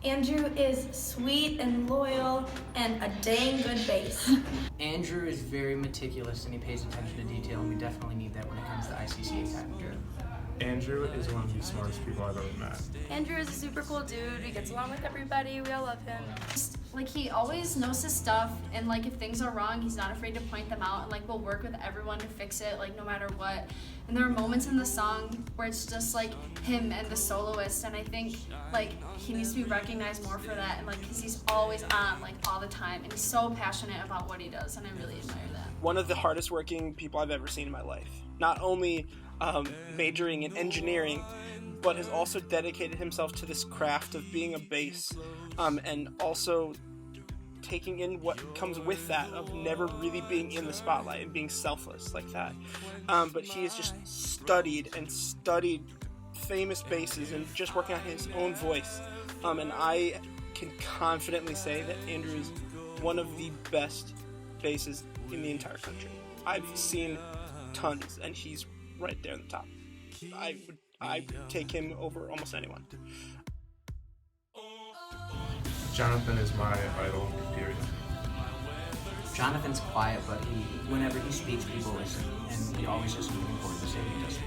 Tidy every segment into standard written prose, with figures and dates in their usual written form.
Andrew is sweet and loyal and a dang good bass. Andrew is very meticulous and he pays attention to detail, and we definitely need that when it comes to ICCA time. Andrew is one of the smartest people I've ever met. Andrew is a super cool dude. He gets along with everybody. We all love him. Like, he always knows his stuff, and like if things are wrong, he's not afraid to point them out, and like we'll work with everyone to fix it, like no matter what. And there are moments in the song where it's just like him and the soloist, and I think like he needs to be recognized more for that, and like because he's always on like all the time, and he's so passionate about what he does, and I really admire that. One of the hardest working people I've ever seen in my life. Not only majoring in engineering, but has also dedicated himself to this craft of being a bass, and also taking in what comes with that of never really being in the spotlight and being selfless like that. But he has just studied famous basses and just working on his own voice. And I can confidently say that Andrew is one of the best basses in the entire country. I've seen tons, and he's right there in the top. I take him over almost anyone. Jonathan is my idol, period. Jonathan's quiet, but whenever he speaks, people listen, and he always just looking forward to saying he does speak.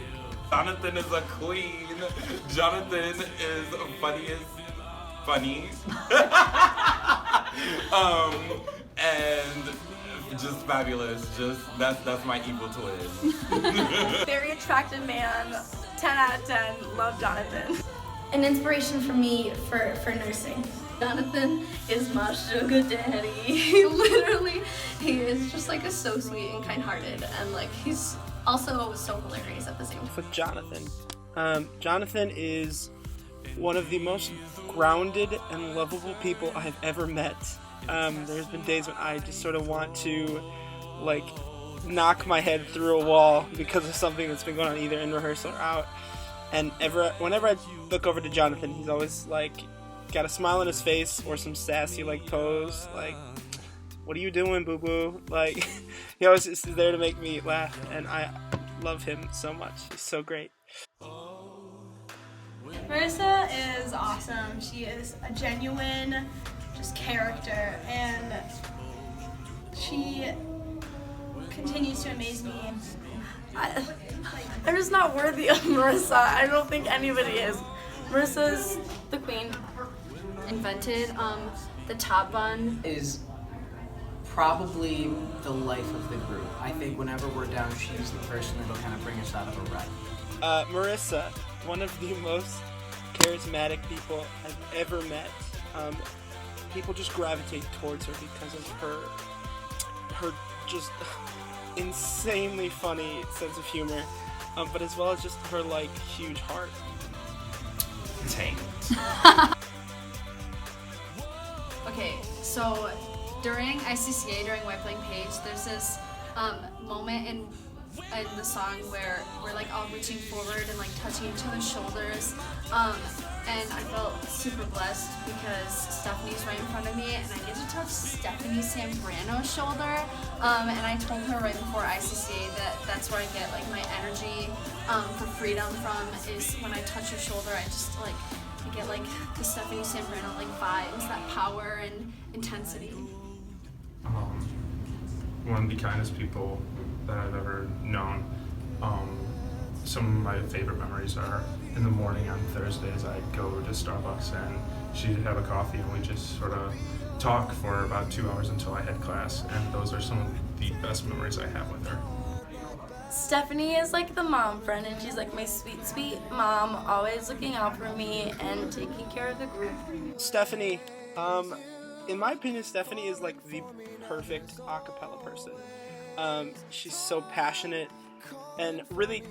Jonathan is a queen. Jonathan is funny as funny. And just fabulous. Just that's my evil twin. Very attractive man. 10 out of 10. Love Jonathan. An inspiration for me for nursing. Jonathan is my sugar daddy. Literally, he is just like so sweet and kind-hearted, and like he's also so hilarious at the same time. With Jonathan, Jonathan is one of the most grounded and lovable people I have ever met. There's been days when I just sort of want to like knock my head through a wall because of something that's been going on either in rehearsal or out. And whenever I look over to Jonathan, he's always like got a smile on his face or some sassy like pose, like, what are you doing, boo-boo? Like, he always is there to make me laugh, and I love him so much. He's so great. Marissa is awesome. She is a genuine just character, and she continues to amaze me. I'm just not worthy of Marissa. I don't think anybody is. Marissa's the queen. Invented the top bun. Is probably the life of the group. I think whenever we're down, she's the person that'll kind of bring us out of a rut. Marissa, one of the most charismatic people I've ever met. People just gravitate towards her because of her just insanely funny sense of humor, but as well as just her like huge heart. Tamed. Okay, so during ICCA, during White Blank Page, there's this moment in the song where we're like all reaching forward and like touching each other's shoulders, and I felt super blessed because Stephanie's right in front of me, and I get to touch Stephanie Sambrano's shoulder, and I told her right before ICCA that that's where I get like my energy for freedom from, is when I touch her shoulder. I just like I get like the Stephanie Sambrano like vibes, that power and intensity. One of the kindest people that I've ever known. Some of my favorite memories are in the morning on Thursdays I'd go to Starbucks and she'd have a coffee and we just sort of talk for about 2 hours until I had class, and those are some of the best memories I have with her. Stephanie is like the mom friend, and she's like my sweet, sweet mom, always looking out for me and taking care of the group. Stephanie, in my opinion, Stephanie is like the perfect a cappella person. She's so passionate and really,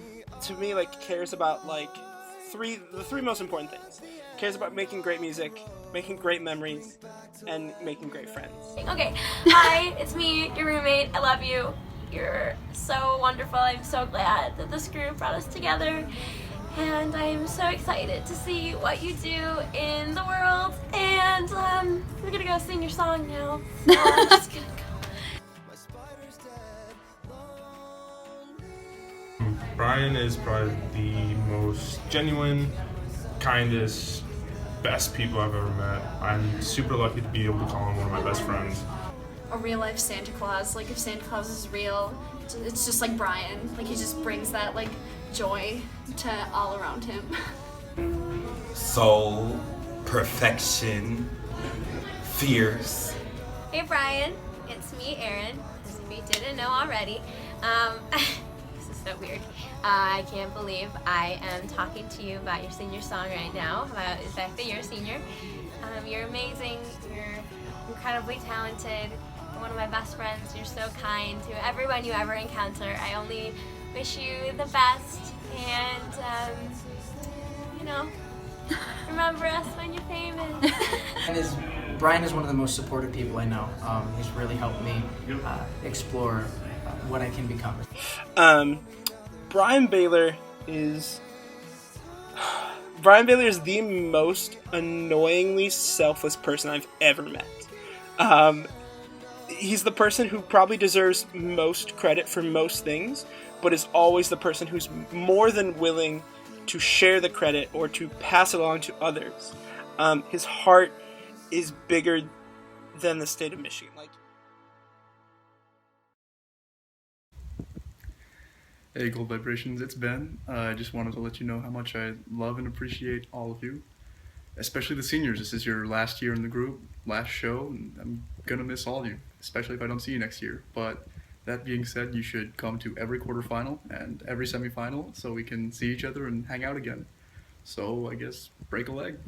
to me, like cares about like the three most important things. Cares about making great music, making great memories, and making great friends. Okay, hi, it's me, your roommate. I love you. You're so wonderful. I'm so glad that this group brought us together, and I'm so excited to see what you do in the world. And we're gonna go sing your song now. So I'm just gonna go. Brian is probably the most genuine, kindest, best people I've ever met. I'm super lucky to be able to call him one of my best friends. A real life Santa Claus. Like if Santa Claus is real, it's just like Brian. Like he just brings that like joy to all around him. Soul, perfection, fierce. Hey Brian, it's me, Erin, as if you didn't know already. This is so weird. I can't believe I am talking to you about your senior song right now, about the fact that you're a senior. You're amazing, you're incredibly talented, you're one of my best friends, you're so kind to everyone you ever encounter. I only wish you the best, and, remember us when you're famous. And Brian is one of the most supportive people I know. He's really helped me explore what I can become. Brian Baylor is the most annoyingly selfless person I've ever met. He's the person who probably deserves most credit for most things, but is always the person who's more than willing to share the credit or to pass it along to others. His heart is bigger than the state of Michigan. Hey Gold Vibrations, it's Ben. I just wanted to let you know how much I love and appreciate all of you, especially the seniors. This is your last year in the group, last show, and I'm gonna miss all of you, especially if I don't see you next year. But that being said, you should come to every quarterfinal and every semifinal so we can see each other and hang out again. So I guess break a leg.